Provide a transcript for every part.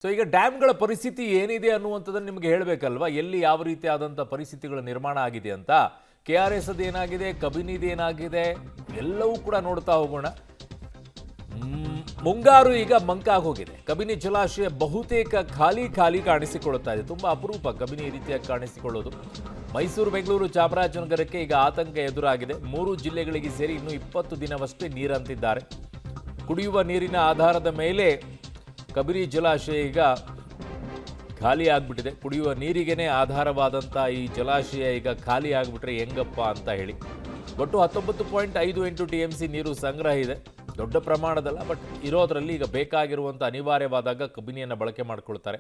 So ಈಗ ಡ್ಯಾಮ್ಗಳ ಪರಿಸ್ಥಿತಿ ಏನಿದೆ ಅನ್ನುವಂಥದ್ದನ್ನು ನಿಮಗೆ ಹೇಳಬೇಕಲ್ವಾ, ಎಲ್ಲಿ ಯಾವ ರೀತಿ ಆದಂಥ ಪರಿಸ್ಥಿತಿಗಳ ನಿರ್ಮಾಣ ಆಗಿದೆ ಅಂತ. ಕೆ ಆರ್ ಎಸ್ ಏನಾಗಿದೆ, ಕಬಿನಿದು ಏನಾಗಿದೆ, ಎಲ್ಲವೂ ಕೂಡ ನೋಡ್ತಾ ಹೋಗೋಣ. ಮುಂಗಾರು ಈಗ ಮಂಕಾಗಿ ಹೋಗಿದೆ. ಕಬಿನಿ ಜಲಾಶಯ ಬಹುತೇಕ ಖಾಲಿ ಕಾಣಿಸಿಕೊಳ್ಳುತ್ತಾ ಇದೆ. ತುಂಬಾ ಅಪರೂಪ ಕಬಿನಿ ಈ ರೀತಿಯಾಗಿ ಕಾಣಿಸಿಕೊಳ್ಳೋದು. ಮೈಸೂರು, ಬೆಂಗಳೂರು, ಚಾಮರಾಜನಗರಕ್ಕೆ ಈಗ ಆತಂಕ ಎದುರಾಗಿದೆ. 3 ಜಿಲ್ಲೆಗಳಿಗೆ ಸೇರಿ ಇನ್ನೂ 20 ದಿನವಷ್ಟೇ ನೀರಂತಿದ್ದಾರೆ. ಕುಡಿಯುವ ನೀರಿನ ಆಧಾರದ ಮೇಲೆ ಕಬಿನಿ ಜಲಾಶಯ ಈಗ ಖಾಲಿ ಆಗ್ಬಿಟ್ಟಿದೆ. ಕುಡಿಯುವ ನೀರಿಗೇನೆ ಆಧಾರವಾದಂಥ ಈ ಜಲಾಶಯ ಈಗ ಖಾಲಿ ಆಗಿಬಿಟ್ರೆ ಹೆಂಗಪ್ಪ ಅಂತ ಹೇಳಿ ಒಟ್ಟು 19.58 TMC ನೀರು ಸಂಗ್ರಹ ಇದೆ. ದೊಡ್ಡ ಪ್ರಮಾಣದಲ್ಲ, ಬಟ್ ಇರೋದರಲ್ಲಿ ಈಗ ಬೇಕಾಗಿರುವಂಥ ಅನಿವಾರ್ಯವಾದಾಗ ಕಬಿನಿಯನ್ನು ಬಳಕೆ ಮಾಡಿಕೊಳ್ತಾರೆ.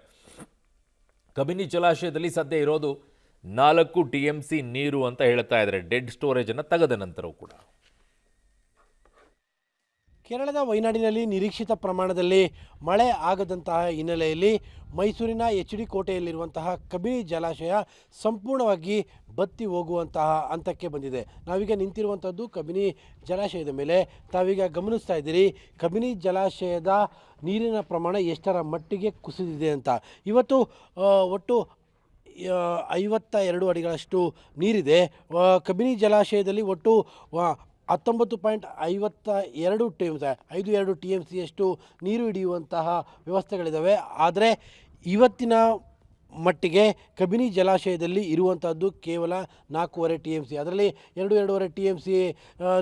ಕಬಿನಿ ಜಲಾಶಯದಲ್ಲಿ ಸದ್ಯ ಇರೋದು 4 TMC ನೀರು ಅಂತ ಹೇಳ್ತಾ ಇದ್ದಾರೆ, ಡೆಡ್ ಸ್ಟೋರೇಜನ್ನು ತೆಗೆದ ನಂತರವೂ ಕೂಡ. ಕೇರಳದ ವಯನಾಡಿನಲ್ಲಿ ನಿರೀಕ್ಷಿತ ಪ್ರಮಾಣದಲ್ಲಿ ಮಳೆ ಆಗದಂತಹ ಹಿನ್ನೆಲೆಯಲ್ಲಿ ಮೈಸೂರಿನ HD ಕೋಟೆಯಲ್ಲಿರುವಂತಹ ಕಬಿನಿ ಜಲಾಶಯ ಸಂಪೂರ್ಣವಾಗಿ ಬತ್ತಿ ಹೋಗುವಂತಹ ಹಂತಕ್ಕೆ ಬಂದಿದೆ. ನಾವೀಗ ನಿಂತಿರುವಂಥದ್ದು ಕಬಿನಿ ಜಲಾಶಯದ ಮೇಲೆ. ತಾವೀಗ ಗಮನಿಸ್ತಾ ಇದ್ದೀರಿ ಕಬಿನಿ ಜಲಾಶಯದ ನೀರಿನ ಪ್ರಮಾಣ ಎಷ್ಟರ ಮಟ್ಟಿಗೆ ಕುಸಿದಿದೆ ಅಂತ. ಇವತ್ತು ಒಟ್ಟು 52 ಅಡಿಗಳಷ್ಟು ನೀರಿದೆ. ಕಬಿನಿ ಜಲಾಶಯದಲ್ಲಿ ಒಟ್ಟು 19.52 TMCಯಷ್ಟು ನೀರು ಹಿಡಿಯುವಂತಹ ವ್ಯವಸ್ಥೆಗಳಿದ್ದಾವೆ. ಆದರೆ ಇವತ್ತಿನ ಮಟ್ಟಿಗೆ ಕಬಿನಿ ಜಲಾಶಯದಲ್ಲಿ ಇರುವಂಥದ್ದು ಕೇವಲ 4.5 TMC. ಅದರಲ್ಲಿ 2.5 TMC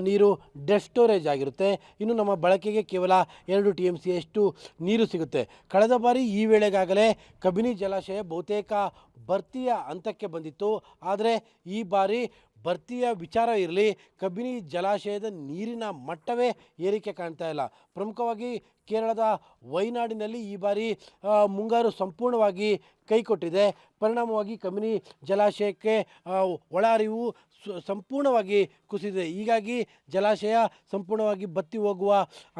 ನೀರು ಡೆಡ್ ಸ್ಟೋರೇಜ್ ಆಗಿರುತ್ತೆ. ಇನ್ನು ನಮ್ಮ ಬಳಕೆಗೆ ಕೇವಲ 2 TMCಯಷ್ಟು ನೀರು ಸಿಗುತ್ತೆ. ಕಳೆದ ಬಾರಿ ಈ ವೇಳೆಗಾಗಲೇ ಕಬಿನಿ ಜಲಾಶಯ ಬಹುತೇಕ ಭರ್ತಿಯ ಹಂತಕ್ಕೆ ಬಂದಿತ್ತು. ಆದರೆ ಈ ಬಾರಿ ಭರ್ತಿಯ ವಿಚಾರ ಇರಲಿ, ಕಬಿನಿ ಜಲಾಶಯದ ನೀರಿನ ಮಟ್ಟವೇ ಏರಿಕೆ ಕಾಣ್ತಾ ಇಲ್ಲ. ಪ್ರಮುಖವಾಗಿ ಕೇರಳದ ವಯನಾಡಿನಲ್ಲಿ ಈ ಬಾರಿ ಮುಂಗಾರು ಸಂಪೂರ್ಣವಾಗಿ ಕೈಕೊಟ್ಟಿದೆ. ಪರಿಣಾಮವಾಗಿ ಕಬಿನಿ ಜಲಾಶಯಕ್ಕೆ ಒಳ ಹರಿವು ಸಂಪೂರ್ಣವಾಗಿ ಕುಸಿದಿದೆ. ಹೀಗಾಗಿ ಜಲಾಶಯ ಸಂಪೂರ್ಣವಾಗಿ ಬತ್ತಿ ಹೋಗುವ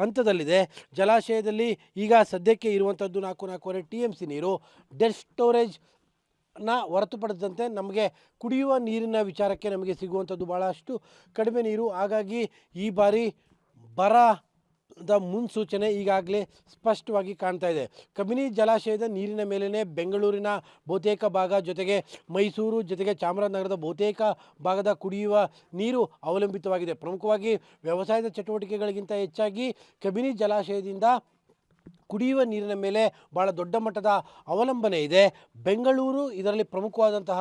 ಹಂತದಲ್ಲಿದೆ. ಜಲಾಶಯದಲ್ಲಿ ಈಗ ಸದ್ಯಕ್ಕೆ ಇರುವಂಥದ್ದು 4.5 TMC ನೀರು. ಡೆಡ್ ಸ್ಟೋರೇಜ್ ಹೊರತುಪಡಿಸಿದಂತೆ ನಮಗೆ ಕುಡಿಯುವ ನೀರಿನ ವಿಚಾರಕ್ಕೆ ನಮಗೆ ಸಿಗುವಂಥದ್ದು ಭಾಳಷ್ಟು ಕಡಿಮೆ ನೀರು. ಹಾಗಾಗಿ ಈ ಬಾರಿ ಬರದ ಮುನ್ಸೂಚನೆ ಈಗಾಗಲೇ ಸ್ಪಷ್ಟವಾಗಿ ಕಾಣ್ತಾ ಇದೆ. ಕಬಿನಿ ಜಲಾಶಯದ ನೀರಿನ ಮೇಲೇ ಬೆಂಗಳೂರಿನ ಬಹುತೇಕ ಭಾಗ, ಜೊತೆಗೆ ಮೈಸೂರು, ಜೊತೆಗೆ ಚಾಮರಾಜನಗರದ ಬಹುತೇಕ ಭಾಗದ ಕುಡಿಯುವ ನೀರು ಅವಲಂಬಿತವಾಗಿದೆ. ಪ್ರಮುಖವಾಗಿ ವ್ಯವಸಾಯದ ಚಟುವಟಿಕೆಗಳಿಗಿಂತ ಹೆಚ್ಚಾಗಿ ಕಬಿನಿ ಜಲಾಶಯದಿಂದ ಕುಡಿಯುವ ನೀರಿನ ಮೇಲೆ ಭಾಳ ದೊಡ್ಡ ಮಟ್ಟದ ಅವಲಂಬನೆ ಇದೆ. ಬೆಂಗಳೂರು ಇದರಲ್ಲಿ ಪ್ರಮುಖವಾದಂತಹ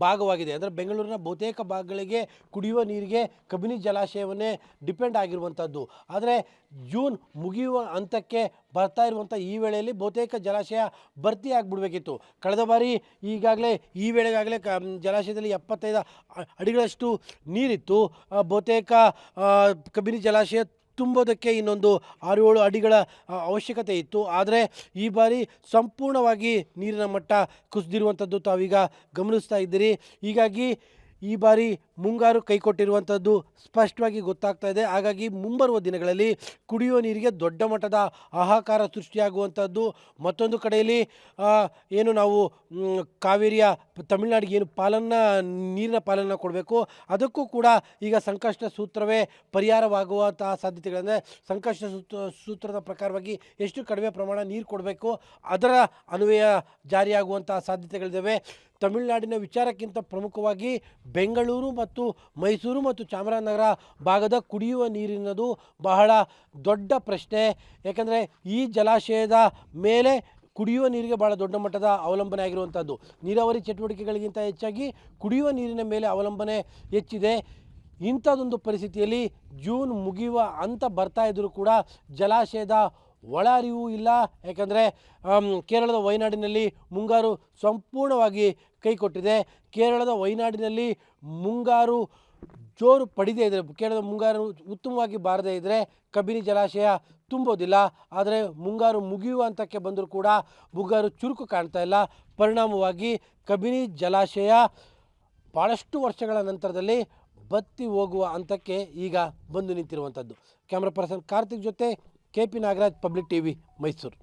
ಭಾಗವಾಗಿದೆ. ಅಂದರೆ ಬೆಂಗಳೂರಿನ ಬಹುತೇಕ ಭಾಗಗಳಿಗೆ ಕುಡಿಯುವ ನೀರಿಗೆ ಕಬಿನಿ ಜಲಾಶಯವನ್ನೇ ಡಿಪೆಂಡ್ ಆಗಿರುವಂಥದ್ದು. ಆದರೆ ಜೂನ್ ಮುಗಿಯುವ ಹಂತಕ್ಕೆ ಬರ್ತಾ ಇರುವಂಥ ಈ ವೇಳೆಯಲ್ಲಿ ಬಹುತೇಕ ಜಲಾಶಯ ಭರ್ತಿ ಆಗಿಬಿಡಬೇಕಿತ್ತು. ಕಳೆದ ಬಾರಿ ಈಗಾಗಲೇ ಈ ವೇಳೆಗಾಗಲೇ ಜಲಾಶಯದಲ್ಲಿ 75 ಅಡಿಗಳಷ್ಟು ನೀರಿತ್ತು. ಬಹುತೇಕ ಕಬಿನಿ ಜಲಾಶಯ ತುಂಬೋದಕ್ಕೆ ಇನ್ನೊಂದು 6-7 ಅಡಿಗಳ ಅವಶ್ಯಕತೆ ಇತ್ತು. ಆದರೆ ಈ ಬಾರಿ ಸಂಪೂರ್ಣವಾಗಿ ನೀರಿನ ಮಟ್ಟ ಕುಸಿದಿರುವಂಥದ್ದು ತಾವೀಗ ಗಮನಿಸ್ತಾ ಇದ್ದೀರಿ. ಹೀಗಾಗಿ ಈ ಬಾರಿ ಮುಂಗಾರು ಕೈಕೊಟ್ಟಿರುವಂಥದ್ದು ಸ್ಪಷ್ಟವಾಗಿ ಗೊತ್ತಾಗ್ತಾ ಇದೆ. ಹಾಗಾಗಿ ಮುಂಬರುವ ದಿನಗಳಲ್ಲಿ ಕುಡಿಯುವ ನೀರಿಗೆ ದೊಡ್ಡ ಮಟ್ಟದ ಹಾಹಾಕಾರ ಸೃಷ್ಟಿಯಾಗುವಂಥದ್ದು. ಮತ್ತೊಂದು ಕಡೆಯಲ್ಲಿ ಏನು ನಾವು ಕಾವೇರಿಯ ತಮಿಳುನಾಡಿಗೆ ಏನು ನೀರಿನ ಪಾಲನ್ನು ಕೊಡಬೇಕು, ಅದಕ್ಕೂ ಕೂಡ ಈಗ ಸಂಕಷ್ಟ ಸೂತ್ರವೇ ಪರಿಹಾರವಾಗುವಂತಹ ಸಾಧ್ಯತೆಗಳಂದರೆ ಸಂಕಷ್ಟ ಸೂತ್ರದ ಪ್ರಕಾರವಾಗಿ ಎಷ್ಟು ಕಡಿಮೆ ಪ್ರಮಾಣ ನೀರು ಕೊಡಬೇಕು ಅದರ ಅನ್ವಯ ಜಾರಿಯಾಗುವಂತಹ ಸಾಧ್ಯತೆಗಳಿದ್ದಾವೆ. ತಮಿಳುನಾಡಿನ ವಿಚಾರಕ್ಕಿಂತ ಪ್ರಮುಖವಾಗಿ ಬೆಂಗಳೂರು ಮತ್ತು ಮೈಸೂರು ಮತ್ತು ಚಾಮರಾಜನಗರ ಭಾಗದ ಕುಡಿಯುವ ನೀರಿನದು ಬಹಳ ದೊಡ್ಡ ಪ್ರಶ್ನೆ. ಯಾಕಂದರೆ ಈ ಜಲಾಶಯದ ಮೇಲೆ ಕುಡಿಯುವ ನೀರಿಗೆ ಭಾಳ ದೊಡ್ಡ ಮಟ್ಟದ ಅವಲಂಬನೆ ಆಗಿರುವಂಥದ್ದು. ನೀರಾವರಿ ಚಟುವಟಿಕೆಗಳಿಗಿಂತ ಹೆಚ್ಚಾಗಿ ಕುಡಿಯುವ ನೀರಿನ ಮೇಲೆ ಅವಲಂಬನೆ ಹೆಚ್ಚಿದೆ. ಇಂಥದ್ದೊಂದು ಪರಿಸ್ಥಿತಿಯಲ್ಲಿ ಜೂನ್ ಮುಗಿಯುವ ಹಂತ ಬರ್ತಾ ಇದ್ದರೂ ಕೂಡ ಜಲಾಶಯದ ಒಳ ಹರಿವು ಇಲ್ಲ. ಯಾಕಂದರೆ ಕೇರಳದ ವಯನಾಡಿನಲ್ಲಿ ಮುಂಗಾರು ಸಂಪೂರ್ಣವಾಗಿ ಕೈಕೊಟ್ಟಿದೆ. ಕೇರಳದ ವಯನಾಡಿನಲ್ಲಿ ಮುಂಗಾರು ಜೋರು ಪಡೆದೇ ಇದ್ದರೆ, ಕೇರಳದ ಮುಂಗಾರು ಉತ್ತಮವಾಗಿ ಬಾರದೇ ಇದ್ದರೆ ಕಬಿನಿ ಜಲಾಶಯ ತುಂಬೋದಿಲ್ಲ. ಆದರೆ ಮುಂಗಾರು ಮುಗಿಯುವ ಹಂತಕ್ಕೆ ಬಂದರೂ ಕೂಡ ಮುಂಗಾರು ಚುರುಕು ಕಾಣ್ತಾ ಇಲ್ಲ. ಪರಿಣಾಮವಾಗಿ ಕಬಿನಿ ಜಲಾಶಯ ಭಾಳಷ್ಟು ವರ್ಷಗಳ ನಂತರದಲ್ಲಿ ಬತ್ತಿ ಹೋಗುವ ಹಂತಕ್ಕೆ ಈಗ ಬಂದು ನಿಂತಿರುವಂಥದ್ದು. ಕ್ಯಾಮ್ರಾ ಪರ್ಸನ್ ಕಾರ್ತಿಕ್ ಜೊತೆ KP Nagaraj, public TV, Mysuru.